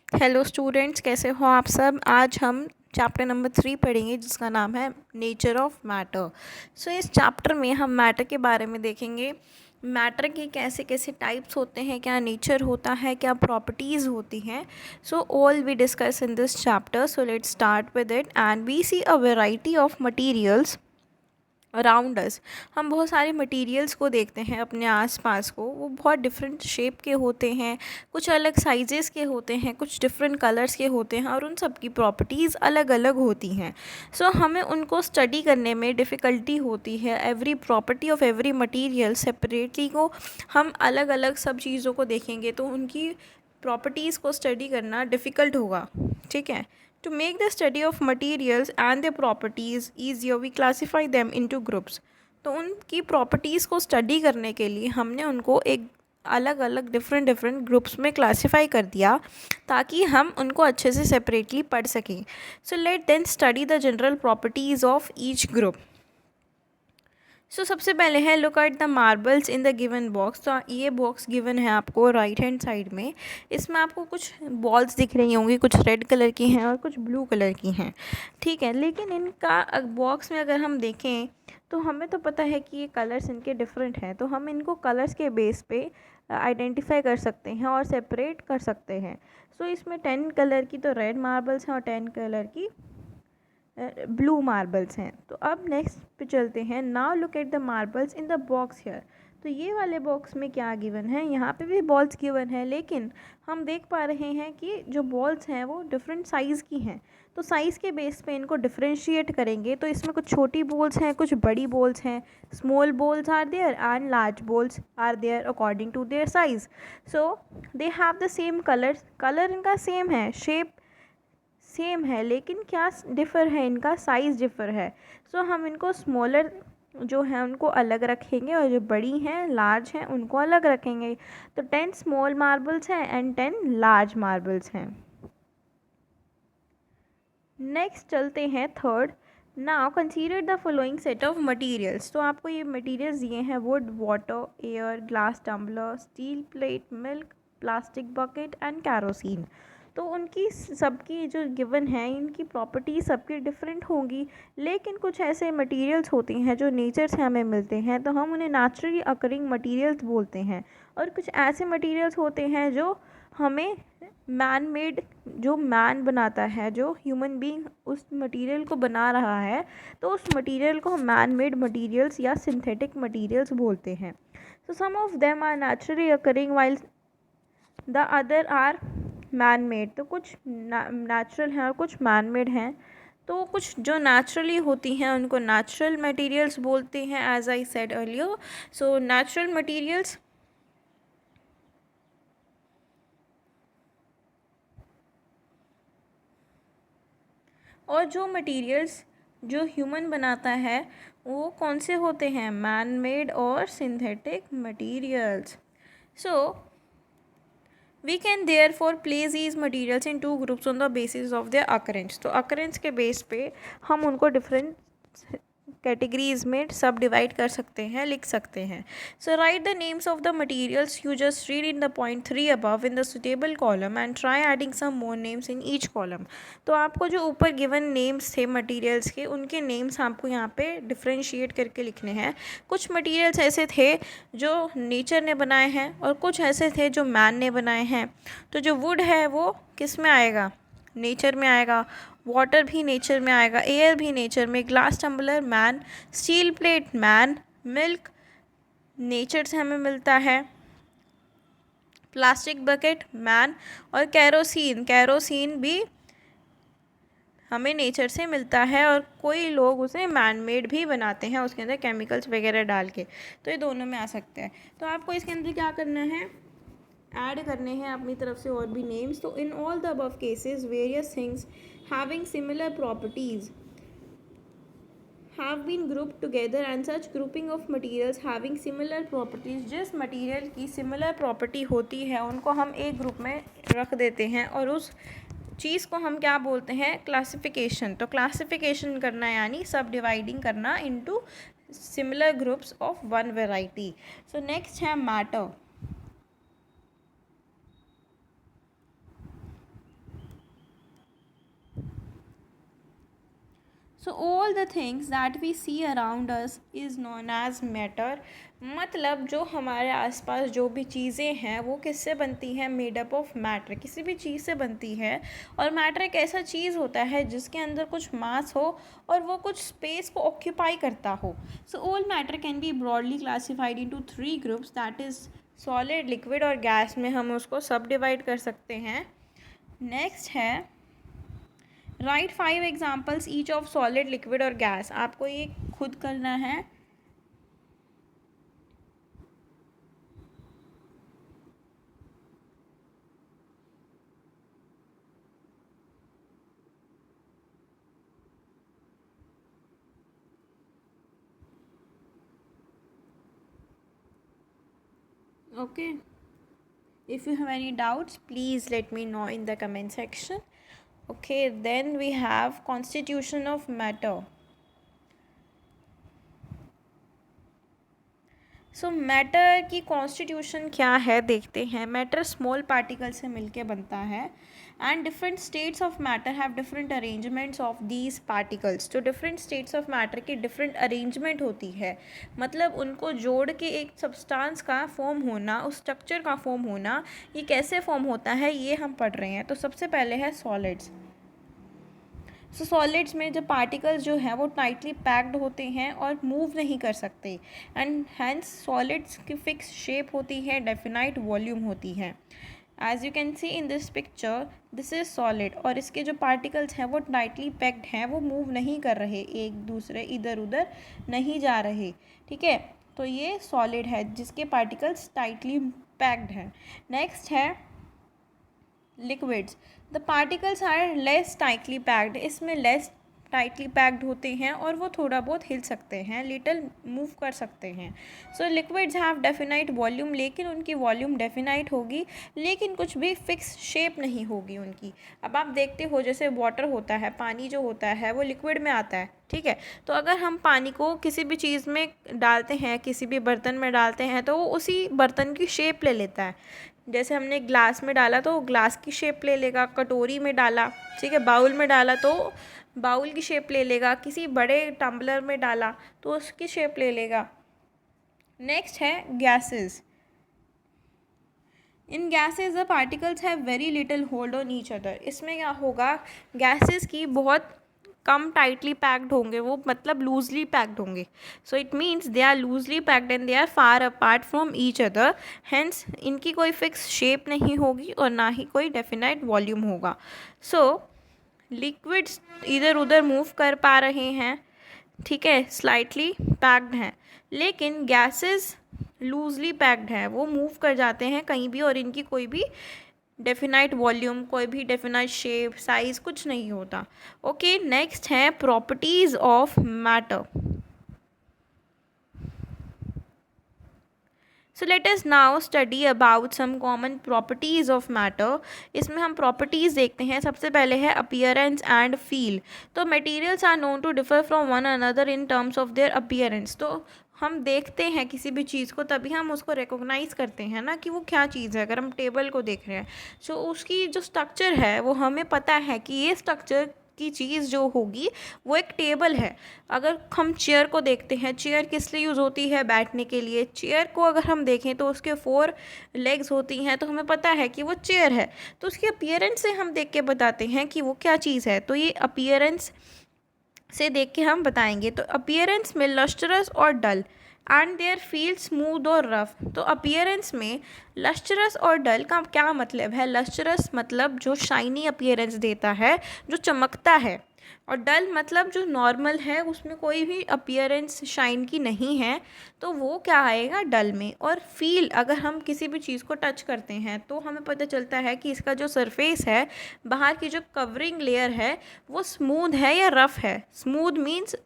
Hello students, कैसे हो आप सब। आज हम चैप्टर नंबर 3 पढ़ेंगे जिसका नाम है नेचर ऑफ मैटर। सो इस चैप्टर में हम मैटर के बारे में देखेंगे। मैटर के कैसे कैसे टाइप्स होते हैं, क्या नेचर होता है, क्या प्रॉपर्टीज़ होती हैं। So all we discuss in this chapter. So let's start with it and we see a variety of materials around us. हम बहुत सारे मटेरियल्स को देखते हैं अपने आसपास को, वो बहुत डिफरेंट शेप के होते हैं, कुछ अलग साइजेस के होते हैं, कुछ डिफरेंट कलर्स के होते हैं और उन सब की प्रॉपर्टीज़ अलग अलग होती हैं। सो हमें उनको स्टडी करने में डिफ़िकल्टी होती है। Every property of every material separately को हम अलग अलग सब चीज़ों को देखेंगे तो उनकी प्रॉपर्टीज़ को स्टडी करना डिफ़िकल्ट होगा। ठीक है। To make the study of materials and their properties easier, we classify them into groups. तो उनकी प्रॉपर्टीज़ को स्टडी करने के लिए हमने उनको एक अलग अलग डिफरेंट डिफरेंट ग्रुप्स में क्लासीफाई कर दिया ताकि हम उनको अच्छे से सेपरेटली पढ़ सकें। So let then study the general properties of each group. So सबसे पहले है look at the marbles in the given box. तो ये बॉक्स गिवन है आपको राइट हैंड साइड में। इसमें आपको कुछ बॉल्स दिख रही होंगी, कुछ रेड कलर की हैं और कुछ ब्लू कलर की हैं। ठीक है, लेकिन इनका बॉक्स में अगर हम देखें तो हमें तो पता है कि ये कलर्स इनके डिफरेंट हैं, तो हम इनको कलर्स के बेस पे आइडेंटिफाई कर सकते हैं और सेपरेट कर सकते हैं। सो इसमें 10 कलर की तो रेड मार्बल्स हैं और 10 कलर की ब्लू मार्बल्स हैं। तो अब नेक्स्ट पे चलते हैं। Now look at the marbles in the box here. तो ये वाले बॉक्स में क्या गिवन है, यहाँ पे भी बॉल्स गिवन है, लेकिन हम देख पा रहे हैं कि जो बॉल्स हैं वो डिफरेंट साइज़ की हैं। तो साइज़ के बेस पे इनको डिफ्रेंशिएट करेंगे तो इसमें कुछ छोटी बॉल्स हैं, कुछ बड़ी बॉल्स हैं। Small balls are there and large balls are there according to their size. So they have the same colour, colour इनका सेम है, शेप सेम है, लेकिन क्या डिफ़र है, इनका साइज़ डिफ़र है। सो हम इनको स्मॉलर जो है उनको अलग रखेंगे और जो बड़ी हैं लार्ज हैं उनको अलग रखेंगे। तो 10 स्मॉल मार्बल्स हैं एंड 10 लार्ज मार्बल्स हैं। नेक्स्ट चलते हैं third. Now consider the following set of materials. तो आपको ये मटेरियल्स दिए हैं wood, water, air, glass tumbler, steel plate, milk, plastic bucket and kerosene. तो उनकी सबकी जो गिवन है इनकी प्रॉपर्टी सबकी डिफरेंट होंगी, लेकिन कुछ ऐसे मटेरियल्स होती हैं जो नेचर से हमें मिलते हैं तो हम उन्हें नेचुरली अकरिंग मटेरियल्स बोलते हैं। और कुछ ऐसे मटेरियल्स होते हैं जो हमें मैन मेड, जो मैन बनाता है, जो ह्यूमन बीइंग उस मटेरियल को बना रहा है, तो उस मटेरियल को हम मैन मेड मटेरियल्स या सिंथेटिक मटेरियल्स बोलते हैं। So some of them are naturally occurring while the other are man made. तो कुछ नेचुरल हैं और कुछ मैन मेड हैं। तो कुछ जो नेचुरली होती हैं उनको नेचुरल मटेरियल्स बोलते हैं, as I said earlier. So natural materials, और जो मटेरियल्स जो ह्यूमन बनाता है वो कौन से होते हैं, मैन मेड और synthetic materials. So we can therefore place these materials in two groups on the basis of their occurrence। तो अकरेंस के बेस पे हम उनको डिफरेंट कैटेगरीज में सब डिवाइड कर सकते हैं, लिख सकते हैं। So write the names of the materials you just read in the point 3 above in the suitable column and try adding some more names in each column. तो आपको जो ऊपर गिवन नेम्स थे मटीरियल्स के, उनके नेम्स आपको यहाँ पे डिफ्रेंशिएट करके लिखने हैं। कुछ मटीरियल्स ऐसे थे जो नेचर ने बनाए हैं और कुछ ऐसे थे जो मैन ने बनाए हैं। तो जो वुड है वो किस में आएगा, नेचर में आएगा। वाटर भी नेचर में आएगा, एयर भी नेचर में। Glass tumbler man, steel plate man, milk nature से हमें मिलता है, प्लास्टिक बकेट मैन, और कैरोसिन, कैरोसिन भी हमें नेचर से मिलता है और कोई लोग उसे मैन मेड भी बनाते हैं उसके अंदर केमिकल्स वगैरह डाल के। तो ये दोनों में आ सकते हैं। तो आपको इसके अंदर क्या करना है, ऐड करने हैं अपनी तरफ से और भी नेम्स। तो in all the above cases various things having similar properties have been grouped together, and such grouping of materials having similar properties, जिस मटेरियल की सिमिलर प्रॉपर्टी होती है उनको हम एक ग्रुप में रख देते हैं और उस चीज़ को हम क्या बोलते हैं, क्लासिफिकेशन। तो क्लासिफिकेशन करना यानी सब डिवाइडिंग करना into similar groups of one variety. So next है matter. So all the things that we see around us is known as matter. मतलब जो हमारे आसपास जो भी चीज़ें हैं वो किससे बनती हैं, मेड अप ऑफ मैटर, किसी भी चीज़ से बनती है। और मैटर एक ऐसा चीज़ होता है जिसके अंदर कुछ मास हो और वो कुछ स्पेस को ऑक्यूपाई करता हो। So all matter can be broadly classified into 3 groups, that is solid, liquid और गैस में हम उसको सब डिवाइड कर सकते हैं। नेक्स्ट है right 5 examples each of solid, liquid और गैस। आपको ये खुद करना है। Okay, if you have any doubts please let me know in the comment section. Okay, then we have constitution of matter. So matter की constitution क्या है देखते हैं। मैटर स्मॉल पार्टिकल से मिलके बनता है and different states of matter have different arrangements of these particles. तो डिफरेंट स्टेट्स ऑफ मैटर की डिफरेंट अरेंजमेंट होती है, मतलब उनको जोड़ के एक सब्सटेंस का फॉर्म होना, उस स्ट्रक्चर का फॉर्म होना, ये कैसे फॉर्म होता है ये हम पढ़ रहे हैं। तो सबसे पहले है सॉलिड्स। सो सॉलिड्स में जब पार्टिकल्स जो हैं वो टाइटली पैक्ड होते हैं और मूव नहीं कर सकते एंड हैंस सॉलिड्स की फिक्स शेप होती है, डेफिनाइट वॉल्यूम होती है। As you can see in this picture this is solid और इसके जो पार्टिकल्स हैं वो टाइटली पैक्ड हैं, वो मूव नहीं कर रहे, एक दूसरे इधर उधर नहीं जा रहे। ठीक है, तो ये सॉलिड है जिसके पार्टिकल्स टाइटली पैक्ड हैं। नेक्स्ट है liquids. The particles are less tightly packed, इसमें लेस टाइटली पैक्ड होते हैं और वो थोड़ा बहुत हिल सकते हैं, लिटिल मूव कर सकते हैं। सो लिक्विड्स हैव डेफिनाइट वॉल्यूम, लेकिन उनकी वॉल्यूम डेफिनाइट होगी, लेकिन कुछ भी फिक्स शेप नहीं होगी उनकी। अब आप देखते हो जैसे वाटर होता है, पानी जो होता है वो लिक्विड में आता है। ठीक है, तो अगर हम पानी को किसी भी चीज़ में डालते हैं, किसी भी बर्तन में डालते हैं, तो वो उसी बर्तन की शेप ले लेता है। जैसे हमने ग्लास में डाला तो ग्लास की शेप ले लेगा, कटोरी में डाला, ठीक है, बाउल में डाला तो बाउल की शेप ले लेगा, किसी बड़े टम्बलर में डाला तो उसकी शेप ले लेगा। नेक्स्ट है gases. In gases the particles have very little hold on each other. इसमें क्या होगा, गैसेस की बहुत कम टाइटली पैक्ड होंगे, वो मतलब लूजली पैक्ड होंगे। So it means they are loosely packed and they are far apart from each other, hence इनकी कोई फिक्स शेप नहीं होगी और ना ही कोई डेफिनाइट वॉल्यूम होगा। सो लिक्विड्स इधर उधर मूव कर पा रहे हैं, ठीक है, स्लाइटली पैक्ड हैं, लेकिन गैसेस लूजली पैक्ड हैं, वो मूव कर जाते हैं कहीं भी और इनकी कोई भी डेफिनाइट वॉल्यूम, कोई भी डेफिनाइट शेप, साइज कुछ नहीं होता। ओके, नेक्स्ट है properties of matter. So let us now study about some common properties of matter. इसमें हम प्रॉपर्टीज़ देखते हैं। सबसे पहले है अपीयरेंस एंड फील। तो materials are known to differ from one another in terms of their appearance. तो हम देखते हैं किसी भी चीज़ को तभी हम उसको रिकॉग्नाइज़ करते हैं ना कि वो क्या चीज़ है। अगर हम टेबल को देख रहे हैं सो उसकी जो स्ट्रक्चर है वो हमें पता है कि ये स्ट्रक्चर की चीज़ जो होगी वो एक टेबल है। अगर हम चेयर को देखते हैं, चेयर किस लिए यूज़ होती है, बैठने के लिए। चेयर को अगर हम देखें तो उसके 4 लेग्स होती हैं, तो हमें पता है कि वो चेयर है। तो उसकी अपीयरेंस से हम देख के बताते हैं कि वो क्या चीज़ है। तो ये अपीयरेंस से देख के हम बताएंगे। तो अपीयरेंस में लस्ट्रस और dull and there feel smooth और रफ। तो अपीयरेंस में लस्ट्रस और डल का क्या मतलब है। लस्ट्रस मतलब जो शाइनी अपीयरेंस देता है, जो चमकता है, और डल मतलब जो नॉर्मल है, उसमें कोई भी अपीयरेंस शाइन की नहीं है, तो वो क्या आएगा डल में। और फील, अगर हम किसी भी चीज़ को टच करते हैं तो हमें पता चलता है कि इसका जो सरफेस है, बाहर की जो कवरिंग लेयर है, वो स्मूथ है या रफ़ है। स्मूथ मीन्स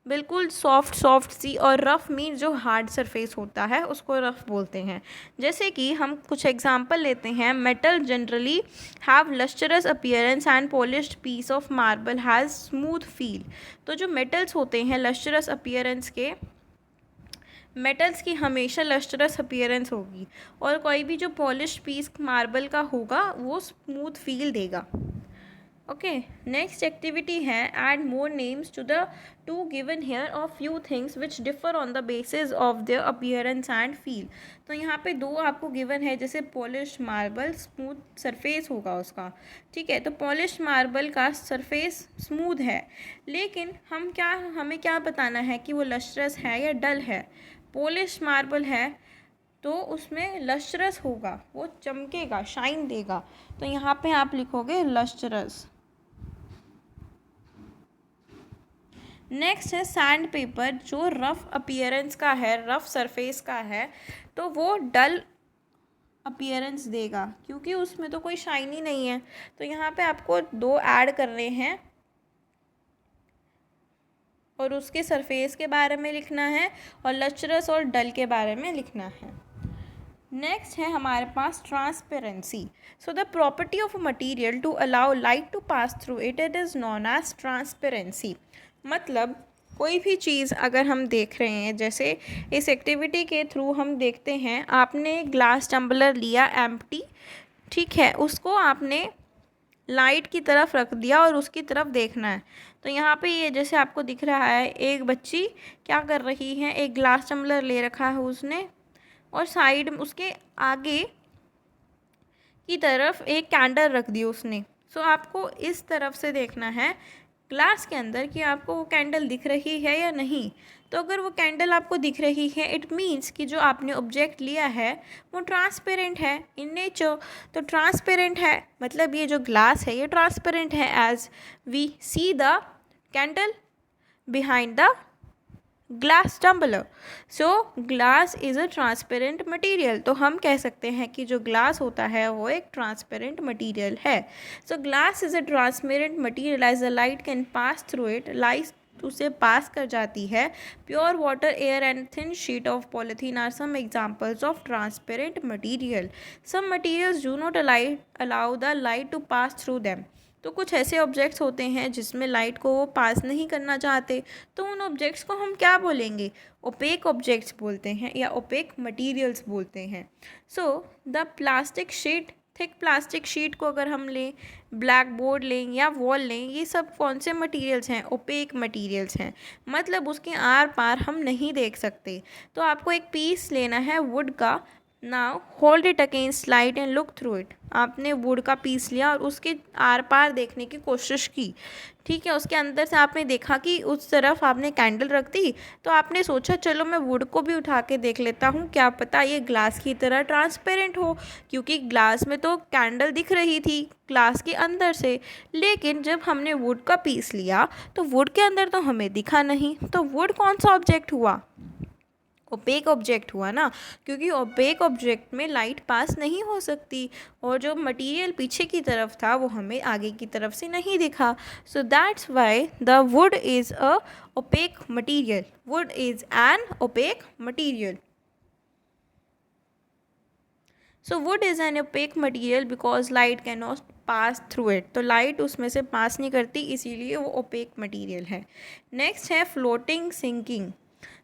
बिल्कुल सॉफ्ट सॉफ्ट सी, और रफ़ मीन जो हार्ड सरफेस होता है उसको रफ़ बोलते हैं। जैसे कि हम कुछ एग्जांपल लेते हैं। Metal generally have lustrous appearance and polished piece of marble has smooth feel. तो जो मेटल्स होते हैं लस्टरस अपीयरेंस के, मेटल्स की हमेशा लस्टरस अपीयरेंस होगी, और कोई भी जो पॉलिश्ड पीस मार्बल का होगा वो स्मूथ फील देगा। ओके, नेक्स्ट एक्टिविटी है add more names to the two given here of few things which differ on the basis of their appearance and feel. तो यहाँ पे दो आपको गिवन है, जैसे पॉलिश मार्बल स्मूथ सरफेस होगा उसका, ठीक है। तो पॉलिश मार्बल का सरफेस स्मूथ है, लेकिन हमें क्या बताना है कि वो लस्ट्रस है या डल है। पॉलिश मार्बल है तो उसमें लस्ट्रस होगा, वो चमकेगा, शाइन देगा। तो यहाँ पे आप लिखोगे लस्ट्रस। नेक्स्ट है सैंड पेपर, जो रफ अपीयरेंस का है, रफ सरफेस का है, तो वो डल अपीयरेंस देगा क्योंकि उसमें तो कोई शाइनी नहीं है। तो यहाँ पे आपको दो ऐड करने हैं और उसके सरफेस के बारे में लिखना है और लस्ट्रस और डल के बारे में लिखना है। नेक्स्ट है हमारे पास transparency. So the property of a material to allow light to pass through it is known as transparency. मतलब कोई भी चीज़ अगर हम देख रहे हैं, जैसे इस एक्टिविटी के थ्रू हम देखते हैं, आपने ग्लास टम्बलर लिया एम्प्टी, ठीक है, उसको आपने लाइट की तरफ रख दिया और उसकी तरफ देखना है। तो यहाँ पे ये जैसे आपको दिख रहा है, एक बच्ची क्या कर रही है, एक ग्लास टम्बलर ले रखा है उसने और साइड में उसके आगे की तरफ एक कैंडल रख दी उसने। सो आपको इस तरफ से देखना है ग्लास के अंदर कि आपको वो कैंडल दिख रही है या नहीं। तो अगर वो कैंडल आपको दिख रही है, इट मीन्स कि जो आपने ऑब्जेक्ट लिया है वो ट्रांसपेरेंट है इन नेचर। तो ट्रांसपेरेंट है मतलब ये जो ग्लास है ये ट्रांसपेरेंट है, as we see the candle behind the glass tumbler. So glass is a transparent material. तो हम कह सकते हैं कि जो ग्लास होता है वो एक ट्रांसपेरेंट मटीरियल है। So glass is a transparent material as the light can pass through it, light उसे पास कर जाती है। Pure water, air and thin sheet of polythene are some examples of transparent material. Some materials do not allow the light to pass through them. तो कुछ ऐसे objects होते हैं जिसमें लाइट को वो पास नहीं करना चाहते, तो उन ऑब्जेक्ट्स को हम क्या बोलेंगे, ओपेक ऑब्जेक्ट्स बोलते हैं या ओपेक मटेरियल्स बोलते हैं। So the plastic sheet, thick plastic sheet को अगर हम लें, ब्लैक बोर्ड लें या वॉल लें, ये सब कौन से मटेरियल्स हैं, ओपेक मटेरियल्स हैं। मतलब उसके आर पार हम नहीं देख सकते। तो आपको एक पीस लेना है वुड का, now hold it against light and look through it. आपने वुड का पीस लिया और उसके आर पार देखने की कोशिश की, ठीक है। उसके अंदर से आपने देखा कि उस तरफ आपने कैंडल रख दी, तो आपने सोचा चलो मैं वुड को भी उठा के देख लेता हूँ, क्या पता ये ग्लास की तरह ट्रांसपेरेंट हो, क्योंकि ग्लास में तो कैंडल दिख रही थी ग्लास के अंदर से। लेकिन जब हमने वुड का पीस लिया तो वुड के अंदर तो हमें दिखा नहीं। तो वुड कौन सा ऑब्जेक्ट हुआ, ओपेक ऑब्जेक्ट हुआ ना, क्योंकि ओपेक ऑब्जेक्ट में लाइट पास नहीं हो सकती और जो मटेरियल पीछे की तरफ था वो हमें आगे की तरफ से नहीं दिखा। So that's why the wood is a opaque material, wood is an opaque material. So wood is an opaque material because light can not pass through it. तो लाइट उसमें से पास नहीं करती, इसीलिए वो ओपेक मटेरियल है। Next है floating sinking.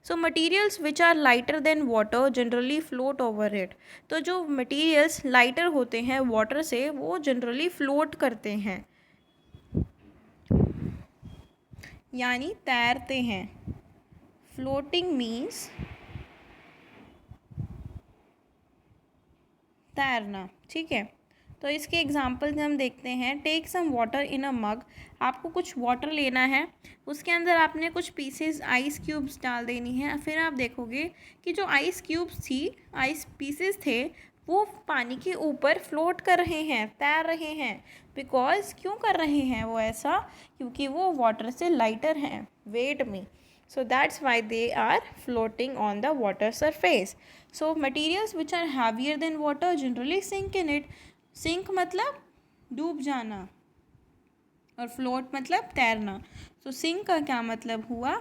So materials which are lighter than water generally float over it. तो जो मटीरियल्स लाइटर होते हैं वाटर से, वो जनरली फ्लोट करते हैं, यानी तैरते हैं। फ्लोटिंग मीन्स तैरना, ठीक है। तो इसके एग्जाम्पल हम देखते हैं। टेक सम वाटर इन अ मग। आपको कुछ वाटर लेना है, उसके अंदर आपने कुछ पीसेस आइस क्यूब्स डाल देनी है। फिर आप देखोगे कि जो आइस क्यूब्स थी, आइस पीसेस थे, वो पानी के ऊपर फ्लोट कर रहे हैं, तैर रहे हैं। बिकॉज क्यों कर रहे हैं वो ऐसा, क्योंकि वो वाटर से लाइटर हैं वेट में। So that's why they are floating on the water surface. So materials which are heavier than water generally sink in it. Sink मतलब डूब जाना और float मतलब तैरना। So sink का क्या मतलब हुआ,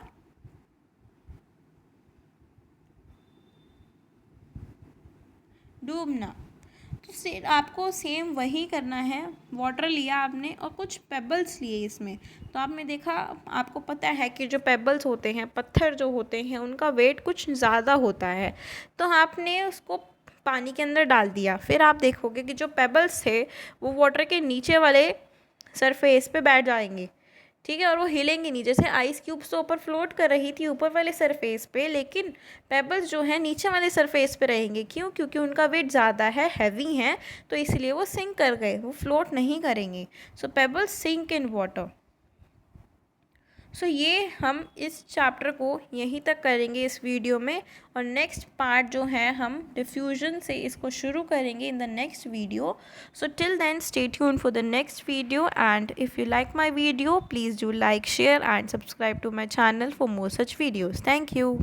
डूबना। तो आपको सेम वही करना है। वाटर लिया आपने और कुछ पेबल्स लिए इसमें, तो आपने देखा, आपको पता है कि जो पेबल्स होते हैं, पत्थर जो होते हैं, उनका वेट कुछ ज़्यादा होता है। तो आपने उसको पानी के अंदर डाल दिया। फिर आप देखोगे कि जो पेबल्स थे वो वाटर के नीचे वाले सरफेस पे बैठ जाएंगे, ठीक है, और वो हिलेंगे नहीं। जैसे आइस क्यूब्स तो ऊपर फ्लोट कर रही थी ऊपर वाले सरफेस पे, लेकिन पेबल्स जो है नीचे वाले सरफेस पे रहेंगे। क्यों? क्योंकि उनका वेट ज़्यादा है, हैवी है, तो इसलिए वो सिंक कर गए, वो फ्लोट नहीं करेंगे। सो पेबल्स सिंक इन वाटर। सो ये हम इस चैप्टर को यहीं तक करेंगे इस वीडियो में, और नेक्स्ट पार्ट जो है हम डिफ्यूजन से इसको शुरू करेंगे in the next video. So till then stay tuned for the next video, and if you like my video please do like, share and subscribe to my channel for more such videos. Thank you.